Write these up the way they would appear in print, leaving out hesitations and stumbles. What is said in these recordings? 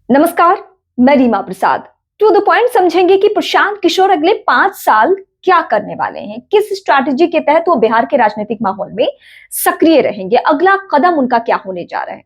नमस्कार, मैं रीमा प्रसाद। To the point समझेंगे कि प्रशांत किशोर अगले 5 साल क्या करने वाले हैं, किस स्ट्रैटेजी के तहत वो बिहार के राजनीतिक माहौल में सक्रिय रहेंगे, अगला कदम उनका क्या होने जा रहा है।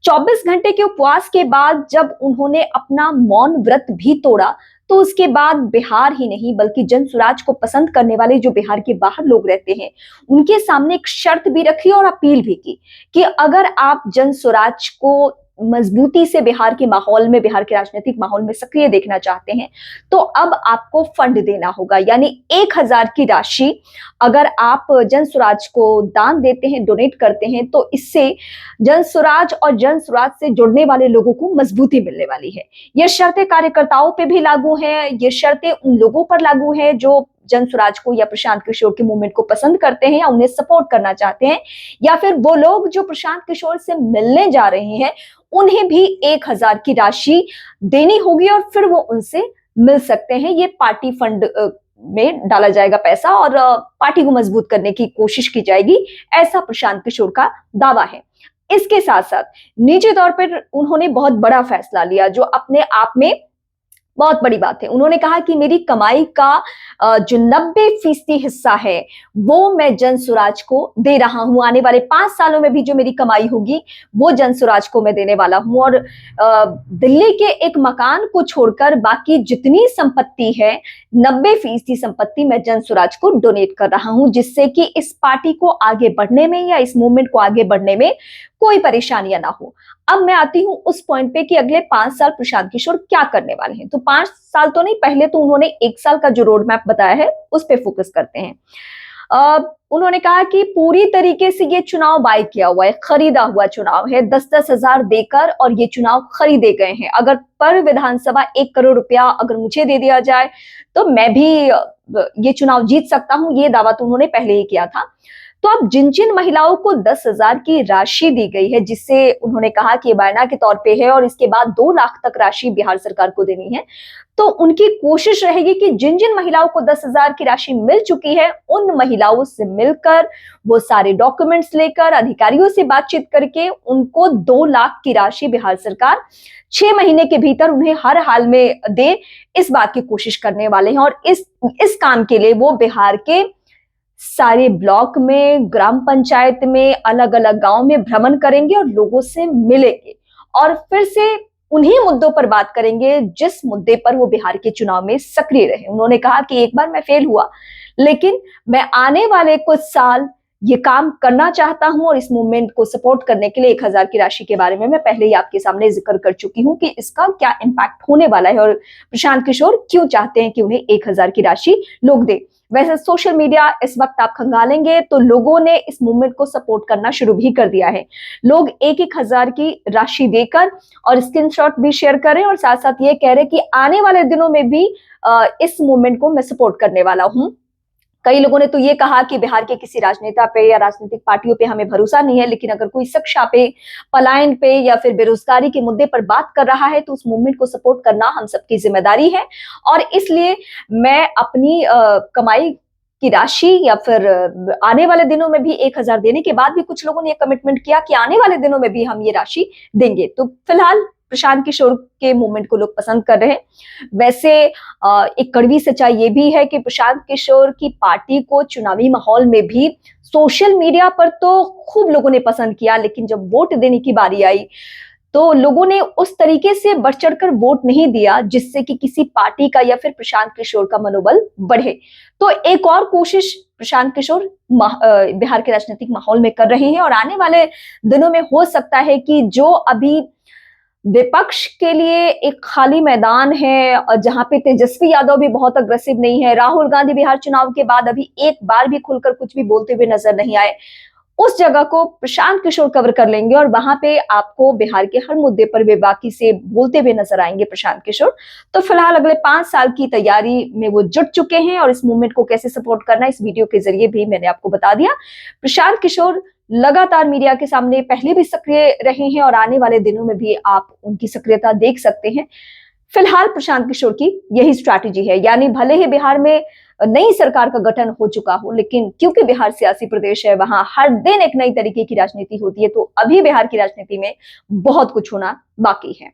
24 घंटे के उपवास के बाद जब उन्होंने अपना मौन व्रत भी तोड़ा, तो उसके बाद बिहार ही नहीं बल्कि जन स्वराज को पसंद करने वाले जो बिहार के बाहर लोग रहते हैं, उनके सामने एक शर्त भी रखी और अपील भी की कि अगर आप जन स्वराज को मजबूती से बिहार के माहौल में, बिहार के राजनीतिक माहौल में सक्रिय देखना चाहते हैं, तो अब आपको फंड देना होगा। यानी 1,000 की राशि अगर आप जन स्वराज को दान देते हैं, डोनेट करते हैं, तो इससे जन स्वराज और जन स्वराज से जुड़ने वाले लोगों को मजबूती मिलने वाली है। ये शर्तें कार्यकर्ताओं पे भी लागू हैं, ये शर्तें उन लोगों पर लागू हैं जो जन स्वराज को या प्रशांत किशोर के मूवमेंट को पसंद करते हैं या उन्हें सपोर्ट करना चाहते हैं, या फिर वो लोग जो प्रशांत किशोर से मिलने जा रहे हैं, उन्हें भी 1,000 की राशि देनी होगी और फिर वो उनसे मिल सकते हैं। ये पार्टी फंड में डाला जाएगा पैसा और पार्टी को मजबूत करने की कोशिश की जाएगी, ऐसा प्रशांत किशोर का दावा है। इसके साथ साथ निजी तौर पर उन्होंने बहुत बड़ा फैसला लिया जो अपने आप में बहुत बड़ी बात है। उन्होंने कहा कि मेरी कमाई का जो 90% हिस्सा है वो मैं जन स्वराज को दे रहा हूं। आने वाले 5 सालों में भी जो मेरी कमाई होगी वो जन स्वराज को मैं देने वाला हूं और दिल्ली के एक मकान को छोड़कर बाकी जितनी संपत्ति है 90% संपत्ति मैं जन स्वराज को डोनेट कर रहा हूं, जिससे कि इस पार्टी को आगे बढ़ने में या इस मूवमेंट को आगे बढ़ने में कोई परेशानियां ना हो। अब मैं आती हूं उस पॉइंट पे कि अगले 5 साल प्रशांत किशोर क्या करने वाले हैं। तो 5 साल तो नहीं, पहले तो उन्होंने 1 साल का जो रोड मैप बताया है उस पे फोकस करते हैं। उन्होंने कहा कि पूरी तरीके से ये चुनाव बाय किया हुआ है, खरीदा हुआ चुनाव है। 10-10 हजार देकर और ये चुनाव खरीदे गए हैं। अगर पर विधानसभा 1 करोड़ रुपया अगर मुझे दे दिया जाए तो मैं भी ये चुनाव जीत सकता हूं, ये दावा तो उन्होंने पहले ही किया था। तो अब जिन जिन महिलाओं को 10,000 की राशि दी गई है, जिससे उन्होंने कहा कि बयाना के तौर पे है और इसके बाद 2 लाख तक राशि बिहार सरकार को देनी है, तो उनकी कोशिश रहेगी कि जिन जिन महिलाओं को 10,000 की राशि मिल चुकी है, उन महिलाओं से मिलकर वो सारे डॉक्यूमेंट्स लेकर अधिकारियों से बातचीत करके उनको 2 लाख की राशि बिहार सरकार 6 महीने के भीतर उन्हें हर हाल में दे, इस बात की कोशिश करने वाले हैं। और इस काम के लिए वो बिहार के सारे ब्लॉक में, ग्राम पंचायत में, अलग अलग गांव में भ्रमण करेंगे और लोगों से मिलेंगे और फिर से उन्हीं मुद्दों पर बात करेंगे जिस मुद्दे पर वो बिहार के चुनाव में सक्रिय रहे। उन्होंने कहा कि एक बार मैं फेल हुआ, लेकिन मैं आने वाले कुछ साल ये काम करना चाहता हूं और इस मूवमेंट को सपोर्ट करने के लिए 1,000 की राशि के बारे में मैं पहले ही आपके सामने जिक्र कर चुकी हूं कि इसका क्या इम्पैक्ट होने वाला है और प्रशांत किशोर क्यों चाहते हैं कि उन्हें 1,000 की राशि लोग दे। वैसे सोशल मीडिया इस वक्त आप खंगालेंगे तो लोगों ने इस मूवमेंट को सपोर्ट करना शुरू भी कर दिया है। लोग 1-1 हजार की राशि देकर और स्क्रीनशॉट भी शेयर करें और साथ साथ ये कह रहे कि आने वाले दिनों में भी इस मूवमेंट को मैं सपोर्ट करने वाला हूं। कई लोगों ने तो ये कहा कि बिहार के किसी राजनेता पे या राजनीतिक पार्टियों पे हमें भरोसा नहीं है, लेकिन अगर कोई शिक्षा पे, पलायन पे या फिर बेरोजगारी के मुद्दे पर बात कर रहा है तो उस मूवमेंट को सपोर्ट करना हम सबकी जिम्मेदारी है। और इसलिए मैं अपनी कमाई की राशि या फिर आने वाले दिनों में भी 1,000 देने के बाद भी कुछ लोगों ने ये कमिटमेंट किया कि आने वाले दिनों में भी हम ये राशि देंगे। तो फिलहाल प्रशांत किशोर के मूवमेंट को लोग पसंद कर रहे हैं। वैसे एक कड़वी सच्चाई ये भी है कि प्रशांत किशोर की पार्टी को चुनावी माहौल में भी सोशल मीडिया पर तो खूब लोगों ने पसंद किया, लेकिन जब वोट देने की बारी आई तो लोगों ने उस तरीके से बढ़ चढ़कर वोट नहीं दिया जिससे कि किसी पार्टी का या फिर प्रशांत किशोर का मनोबल बढ़े। तो एक और कोशिश प्रशांत किशोर बिहार के राजनीतिक माहौल में कर रहे हैं और आने वाले दिनों में हो सकता है कि जो अभी विपक्ष के लिए एक खाली मैदान है और जहां पे तेजस्वी यादव भी बहुत अग्रेसिव नहीं है, राहुल गांधी बिहार चुनाव के बाद अभी एक बार भी खुलकर कुछ भी बोलते हुए नजर नहीं आए, उस जगह को प्रशांत किशोर कवर कर लेंगे और वहां पे आपको बिहार के हर मुद्दे पर बेबाकी से बोलते हुए नजर आएंगे प्रशांत किशोर। तो फिलहाल अगले 5 साल की तैयारी में वो जुट चुके हैं और इस मूवमेंट को कैसे सपोर्ट करना इस वीडियो के जरिए भी मैंने आपको बता दिया। प्रशांत किशोर लगातार मीडिया के सामने पहले भी सक्रिय रहे हैं और आने वाले दिनों में भी आप उनकी सक्रियता देख सकते हैं। फिलहाल प्रशांत किशोर की यही स्ट्रैटेजी है, यानी भले ही बिहार में नई सरकार का गठन हो चुका हो, लेकिन क्योंकि बिहार सियासी प्रदेश है, वहां हर दिन एक नई तरीके की राजनीति होती है, तो अभी बिहार की राजनीति में बहुत कुछ होना बाकी है।